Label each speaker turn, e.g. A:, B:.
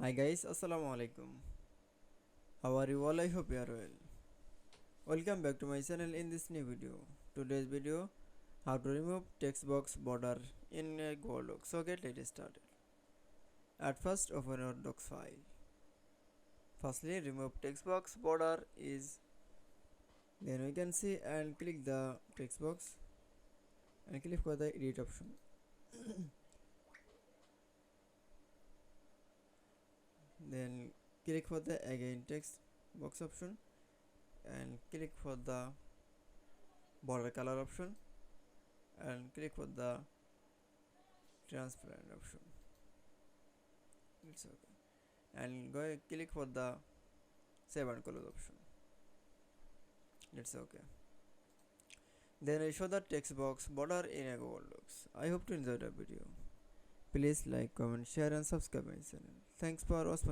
A: Hi guys, Assalamu alaikum. How are you all? I hope you are well. Welcome back to my channel in this new video. Today's video, how to remove text box border in a Google Doc. So get it started. At first, open your docs file. Firstly, remove text box border is. Then we can see and click the text box and click for the edit option. Then click for the again text box option and click for the border color option and click for the transparent option. It's okay. And go click for the save and close option. It's okay. Then I show the text box border in a Google Docs. I hope to enjoy the video. Please like, comment, share and subscribe my channel. Thanks for watching.